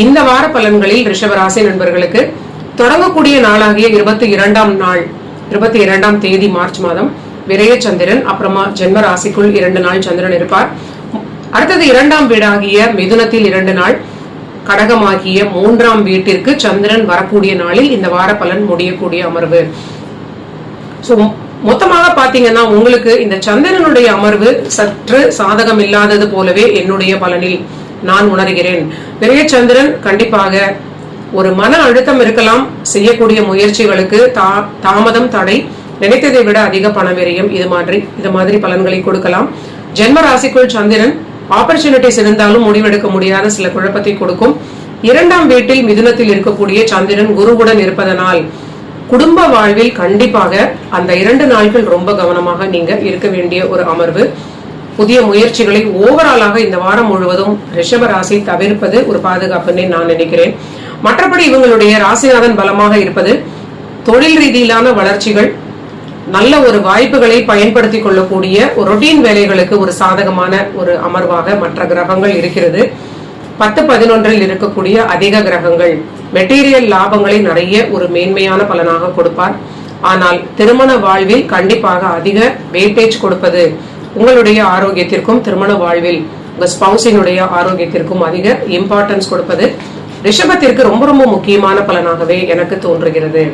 இந்த வார பலன்களில் ரிஷபராசி நண்பர்களுக்கு தொடங்கக்கூடிய நாளாகிய 22ஆம் தேதி மார்ச் மாதம் விரய சந்திரன், அப்புறமா ஜென்ம ராசிக்குள் 2 நாள் சந்திரன் இருப்பார். அடுத்தது 2ஆம் வீடாகிய மிதுனத்தில் 2 நாள், கடகமாகிய 3ஆம் வீட்டிற்கு சந்திரன் வரக்கூடிய நாளில் இந்த வார பலன் முடியக்கூடிய அமர்வு. மொத்தமாக பாத்தீங்கன்னா உங்களுக்கு இந்த சந்திரனுடைய அமர்வு சற்று சாதகம் இல்லாதது போலவே என்னுடைய பலனில் நான் உணர்கிறேன். விரய சந்திரன் கண்டிப்பாக ஒரு மன அழுத்தம் இருக்கலாம், செய்யக்கூடிய முயற்சிகளுக்கு தாமதம், தடை, நினைத்ததை விட அதிக பண விரயம், இது மாதிரி பலன்களை கொடுக்கலாம். ஜென்ம ராசிக்குள் சந்திரன் ஆப்பர்ச்சுனிட்டிஸ் இருந்தாலும் முடிவெடுக்க முடியாத சில குழப்பத்தை கொடுக்கும். 2ஆம் வீட்டில் மிதுனத்தில் இருக்கக்கூடிய சந்திரன் குருவுடன் இருப்பதனால் குடும்ப வாழ்வில் கண்டிப்பாக அந்த 2 நாட்கள் ரொம்ப கவனமாக நீங்க இருக்க வேண்டிய ஒரு அமர்வு. புதிய முயற்சிகளை ஓவராலாக இந்த வாரம் முழுவதும் ரிஷப ராசி தவிர்ப்பது ஒரு பாதுகாப்புன்னு நான் நினைக்கிறேன். மற்றபடி இவங்களுடைய ராசிநாதன் பலமாக இருப்பது தொழில் ரீதியிலான வளர்ச்சிகள், நல்ல ஒரு வாய்ப்புகளை பயன்படுத்தி கொள்ளக்கூடிய ஒரு ரொட்டீன் வேலைகளுக்கு ஒரு சாதகமான ஒரு அமர்வாக மற்ற கிரகங்கள் இருக்கிறது. 10-11 இருக்கக்கூடிய அதிக கிரகங்கள் மெட்டீரியல் லாபங்களை நிறைய ஒரு மேன்மையான பலனாக கொடுப்பார். ஆனால் திருமண வாழ்வில் கண்டிப்பாக அதிக வெயிட்டேஜ் கொடுப்பது உங்களுடைய ஆரோக்கியத்திற்கும், திருமண வாழ்வில் உங்க ஸ்பௌசினுடைய ஆரோக்கியத்திற்கும் அதிக இம்பார்ட்டன்ஸ் கொடுப்பது ரிஷபத்திற்கு ரொம்ப ரொம்ப முக்கியமான பலனாகவே எனக்கு தோன்றுகிறது.